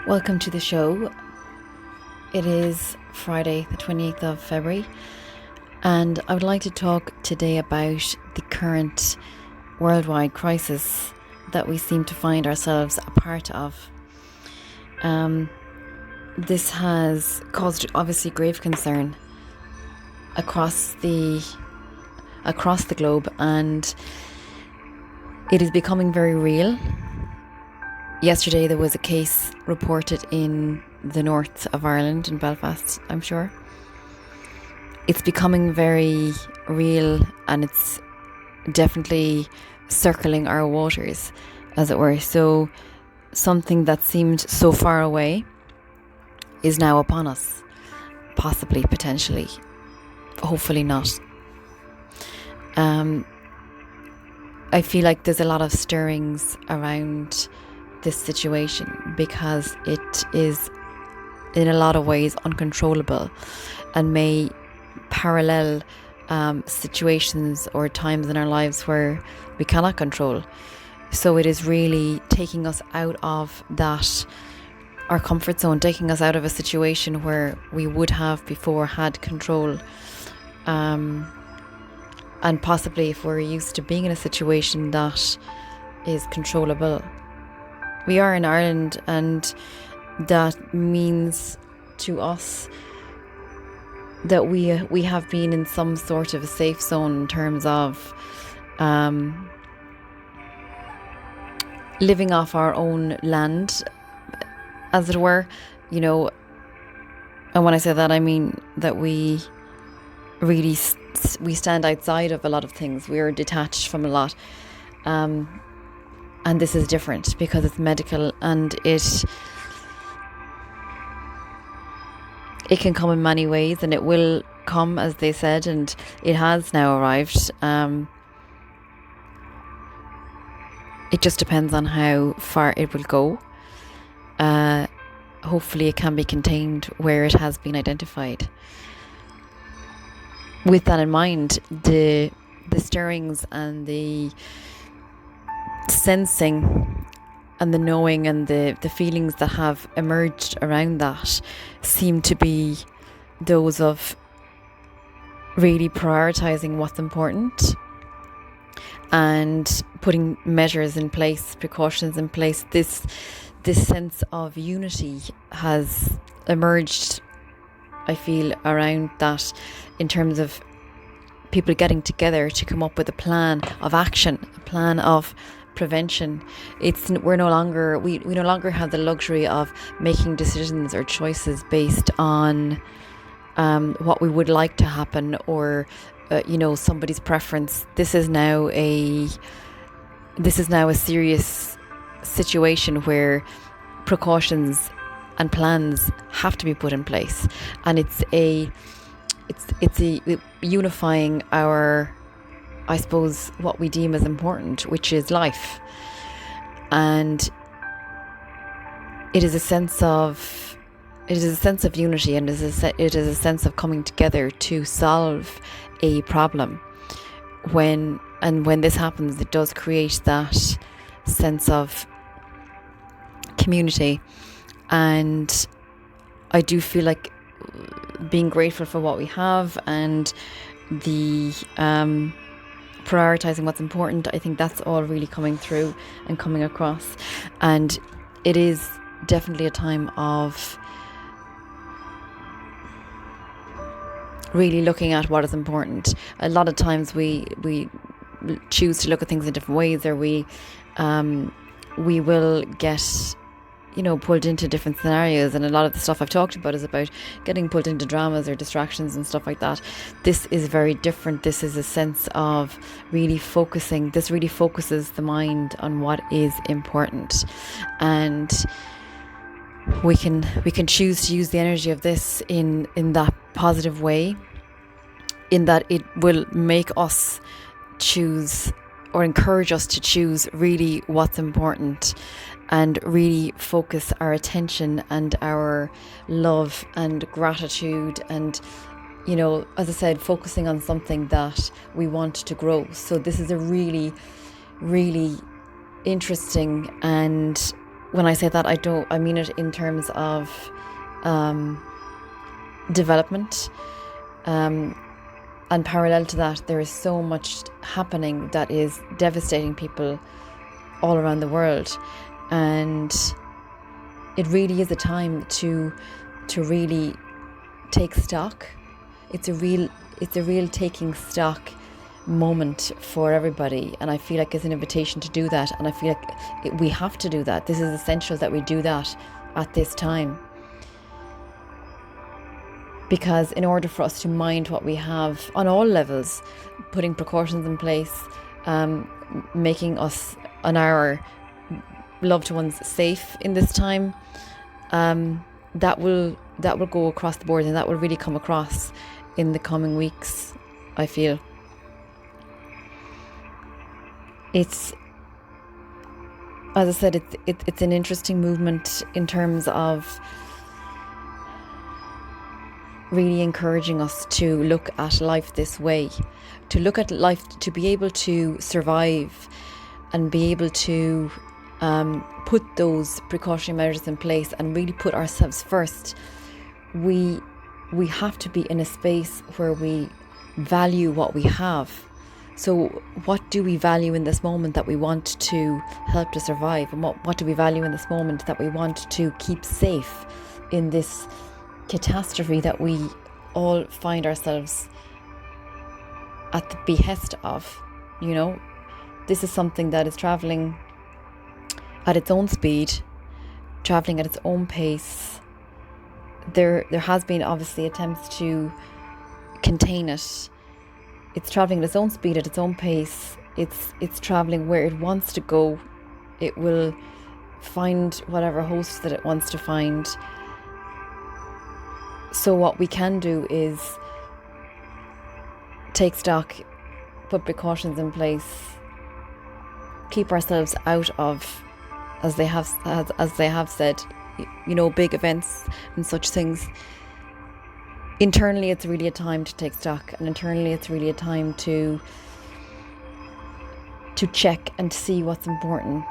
Welcome to the show. It is Friday, the 28th of February, and I would like to talk today about the current worldwide crisis that we seem to find ourselves a part of. This has caused obviously grave concern across the globe, and it is becoming very real. Yesterday there was a case reported in the north of Ireland, in Belfast, I'm sure. It's becoming very real, and it's definitely circling our waters, as it were. So something that seemed so far away is now upon us. Possibly, potentially, hopefully not. I feel like there's a lot of stirrings around this situation because it is in a lot of ways uncontrollable and may parallel situations or times in our lives where we cannot control. So it is really taking us out of that, our comfort zone, taking us out of a situation where we would have before had control. And possibly if we're used to being in a situation that is controllable. We are in Ireland, and that means to us that we have been in some sort of a safe zone in terms of living off our own land, as it were, and when I say that, I mean that we really we stand outside of a lot of things. We are detached from a lot, and this is different because it's medical, and it can come in many ways, and it will come, as they said, and it has now arrived. It just depends on how far it will go. Hopefully it can be contained where it has been identified. With that in mind, the stirrings and the sensing and the knowing and the feelings that have emerged around that seem to be those of really prioritizing what's important and putting measures in place, precautions in place. This sense of unity has emerged, I feel, around that, in terms of people getting together to come up with a plan of action, a plan of prevention. We no longer have the luxury of making decisions or choices based on what we would like to happen, or somebody's preference. This is now a serious situation where precautions and plans have to be put in place, and it's unifying our, I suppose, what we deem as important, which is life. And it is a sense of unity, and it is a sense of coming together to solve a problem. When this happens, it does create that sense of community, and I do feel like being grateful for what we have and the prioritizing what's important. I think that's all really coming through and coming across, and it is definitely a time of really looking at what is important. A lot of times we choose to look at things in different ways, or we will get pulled into different scenarios, and a lot of the stuff I've talked about is about getting pulled into dramas or distractions and stuff like that. This is very different. This is a sense of really focusing. This really focuses the mind on what is important, and we can choose to use the energy of this in that positive way, in that it will make us choose, or encourage us to choose, really what's important, and really focus our attention and our love and gratitude, and as I said, focusing on something that we want to grow. So this is a really, really interesting and when I say that, I mean it in terms of development. And parallel to that, there is so much happening that is devastating people all around the world. And it really is a time to really take stock. It's a real taking stock moment for everybody, and I feel like it's an invitation to do that, and I feel like we have to do that. This is essential that we do that at this time, because in order for us to mind what we have on all levels, putting precautions in place, making us and our loved ones safe in this time, that will go across the board, and that will really come across in the coming weeks, I feel. It's, as I said, it's an interesting movement in terms of really encouraging us to look at life this way, to look at life, to be able to survive and be able to put those precautionary measures in place and really put ourselves first. We have to be in a space where we value what we have. So what do we value in this moment that we want to help to survive? And what do we value in this moment that we want to keep safe in this catastrophe that we all find ourselves at the behest of? You know, this is something that is traveling at its own speed, traveling at its own pace. There has been obviously attempts to contain it. It's traveling at its own speed, at its own pace. It's traveling where it wants to go. It will find whatever host that it wants to find. So what we can do is take stock, put precautions in place, keep ourselves out of, as they have said, you know, big events and such things. Internally, it's really a time to take stock, and internally it's really a time to check and see what's important.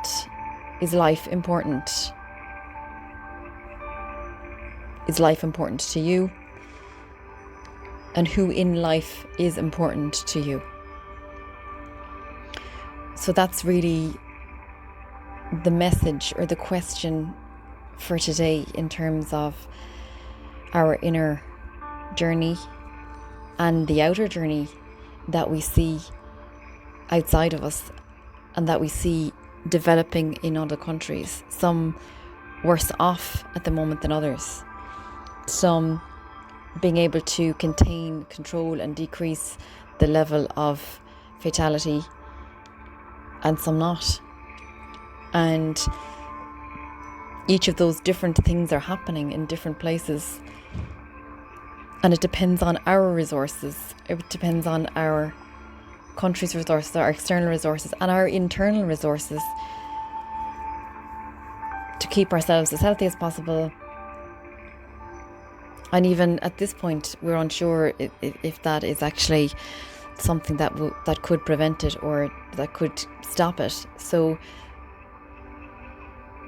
Is life important? Is life important to you? And who in life is important to you? So that's really the message or the question for today in terms of our inner journey and the outer journey that we see outside of us and that we see developing in other countries, some worse off at the moment than others, some being able to contain, control and decrease the level of fatality, and some not. And each of those different things are happening in different places. And it depends on our resources. It depends on our country's resources, our external resources, and our internal resources to keep ourselves as healthy as possible. And even at this point, we're unsure if that is actually something that could prevent it or that could stop it. So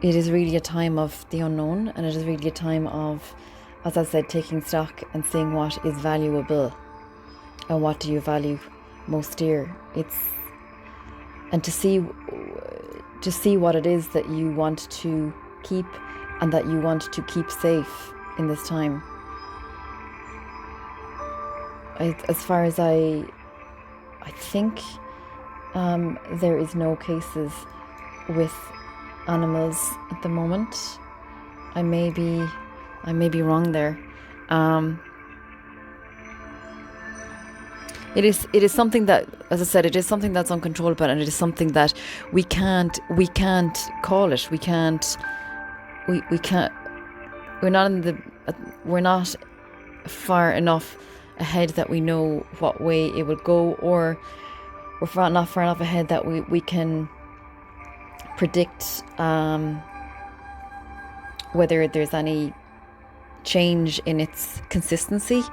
it is really a time of the unknown, and it is really a time of, as I said, taking stock and seeing what is valuable and what do you value most dear. And to see what it is that you want to keep and that you want to keep safe in this time. As far as I think, there is no cases with animals at the moment. I may be wrong there. It is something that, as I said, it is something that's uncontrollable, and it is something that we can't call it. We're not far enough ahead that we know what way it will go, or we're not far enough ahead that we can predict whether there's any change in its consistency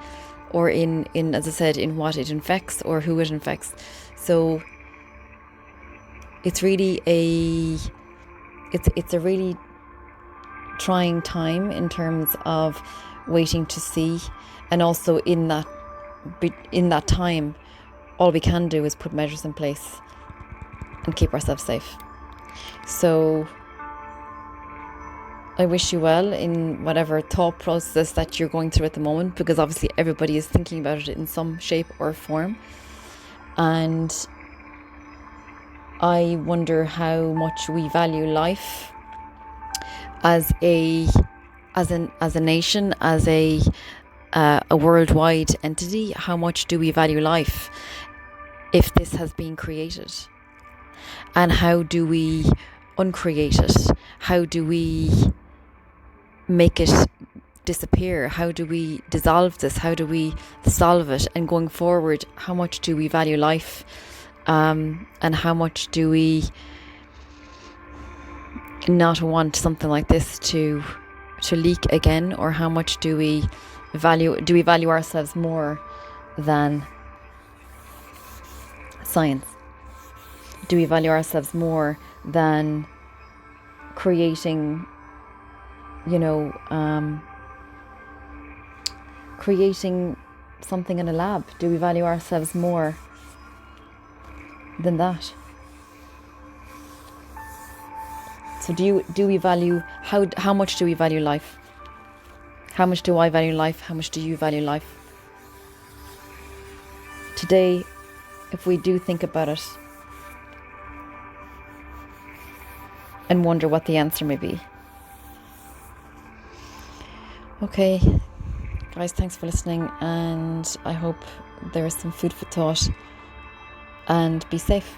or in as I said, in what it infects or who it infects. So it's really a really trying time in terms of waiting to see, and also in that time, all we can do is put measures in place and keep ourselves safe. So I wish you well in whatever thought process that you're going through at the moment, because obviously everybody is thinking about it in some shape or form. And I wonder how much we value life as a nation, as a worldwide entity. How much do we value life if this has been created? And how do we uncreate it? How do we make it disappear? How do we dissolve this? How do we solve it? And going forward, how much do we value life? And how much do we not want something like this to leak again? Or how much do we value ourselves more than science? Do we value ourselves more than creating, creating something in a lab? Do we value ourselves more than that? So do we value, how much do we value life? How much do I value life? How much do you value life? Today, if we do think about it and wonder what the answer may be. Okay, guys, thanks for listening, and I hope there is some food for thought, and be safe.